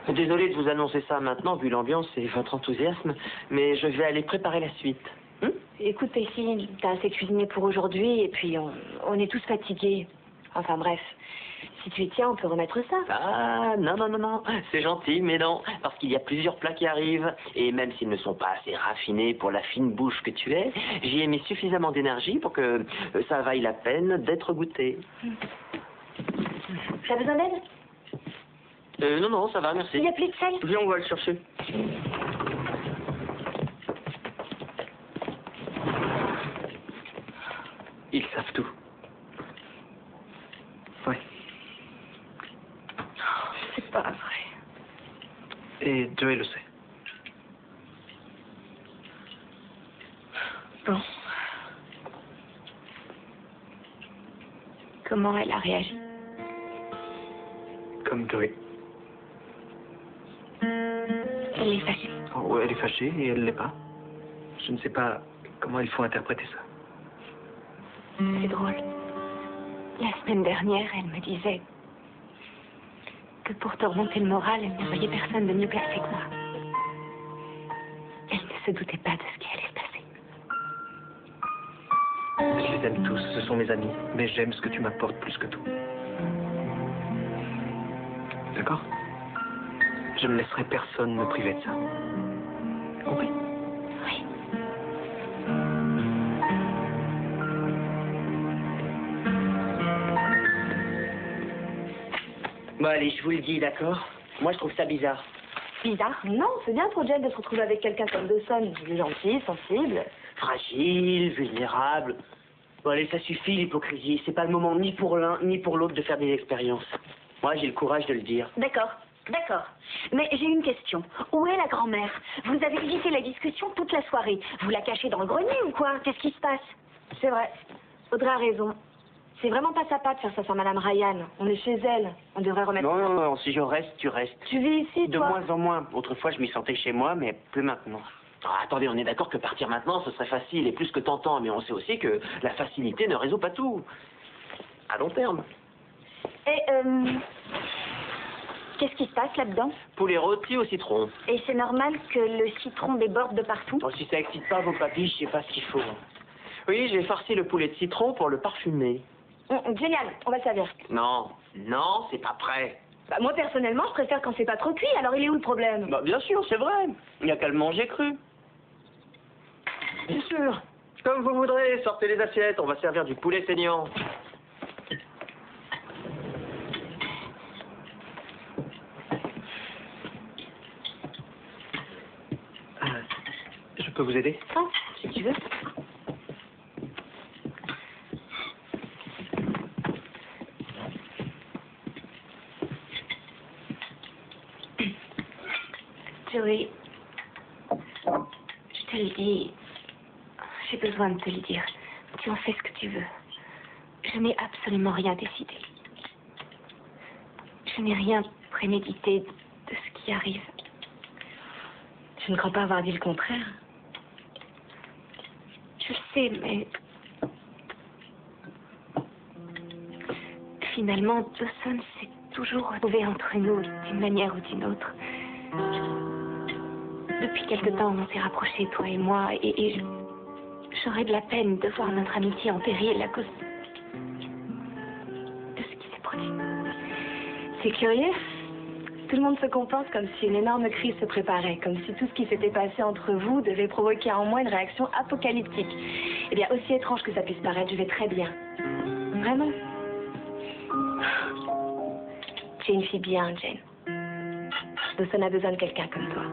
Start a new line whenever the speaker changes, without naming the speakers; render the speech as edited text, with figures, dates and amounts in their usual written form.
Désolé de vous annoncer ça maintenant, vu l'ambiance et votre enthousiasme, mais je vais aller préparer la suite.
Écoute, Pelsi, t'as assez cuisiné pour aujourd'hui, et puis on est tous fatigués. Enfin bref, si tu y tiens, on peut remettre ça.
Ah, non, c'est gentil, mais non, parce qu'il y a plusieurs plats qui arrivent, et même s'ils ne sont pas assez raffinés pour la fine bouche que tu es, j'y ai mis suffisamment d'énergie pour que ça vaille la peine d'être goûté.
T'as besoin d'aide?
Non, ça va, merci.
Il n'y a plus de sel?
Viens, on va le chercher. Ils savent tout. Ouais.
C'est pas vrai.
Et Joey le sait.
Bon. Comment elle a réagi?
Comme Joey.
Elle est fâchée.
Oh, elle est fâchée et elle l'est pas. Je ne sais pas comment il faut interpréter ça.
C'est drôle. La semaine dernière, elle me disait que pour te remonter le moral, elle ne voyait personne de mieux placé que moi. Elle ne se doutait pas de ce qui allait se passer.
Je les aime tous, ce sont mes amis, mais j'aime ce que tu m'apportes plus que tout. D'accord? Je ne laisserai personne me priver de ça. Compris?
Oui.
Bon, allez, je vous le dis, d'accord? Moi, je trouve ça bizarre.
Bizarre? Non, c'est bien pour Jen de se retrouver avec quelqu'un comme Dawson. Il est gentil, sensible.
Fragile, vulnérable. Bon, allez, ça suffit, l'hypocrisie. C'est pas le moment ni pour l'un ni pour l'autre de faire des expériences. Moi, j'ai le courage de le dire.
D'accord, d'accord. Mais j'ai une question. Où est la grand-mère? Vous avez évité la discussion toute la soirée. Vous la cachez dans le grenier ou quoi? Qu'est-ce qui se passe?
C'est vrai. Audrey a raison. C'est vraiment pas sympa de faire ça sur Madame Ryan. On est chez elle. On devrait remettre...
Non, si je reste, tu restes.
Tu vis ici,
De
toi?
moins en moins. Autrefois, je m'y sentais chez moi, mais plus maintenant. Ah, attendez, on est d'accord que partir maintenant, ce serait facile et plus que tentant, mais on sait aussi que la facilité ne résout pas tout. À long terme.
Et, qu'est-ce qui se passe là-dedans?
Poulet rôti au citron.
Et c'est normal que le citron déborde de partout?
Bon, si ça excite pas vos papilles, je sais pas ce qu'il faut. Oui, j'ai farci le poulet de citron pour le parfumer.
Génial, on va le servir.
Non, c'est pas prêt.
Bah, moi, personnellement, je préfère quand c'est pas trop cuit. Alors, il est où le problème?
Bah, bien sûr, c'est vrai. Il n'y a qu'à le manger cru. Bien sûr. Comme vous voudrez, sortez les assiettes. On va servir du poulet saignant. Je peux vous aider?
Ah, si tu veux. Joey, je te le dis, j'ai besoin de te le dire. Tu en fais ce que tu veux. Je n'ai absolument rien décidé. Je n'ai rien prémédité de ce qui arrive. Je ne crois pas avoir dit le contraire. Je le sais, mais... Finalement, Dawson s'est toujours retrouvé entre nous d'une manière ou d'une autre. Depuis quelque temps, on s'est rapprochés, toi et moi, et j'aurais de la peine de voir notre amitié en péril à cause de ce qui s'est produit. C'est curieux. Tout le monde se comporte comme si une énorme crise se préparait, comme si tout ce qui s'était passé entre vous devait provoquer en moi une réaction apocalyptique. Eh bien, aussi étrange que ça puisse paraître, je vais très bien. Vraiment. Tu es une fille bien, Jane. Dawson a besoin de quelqu'un comme toi.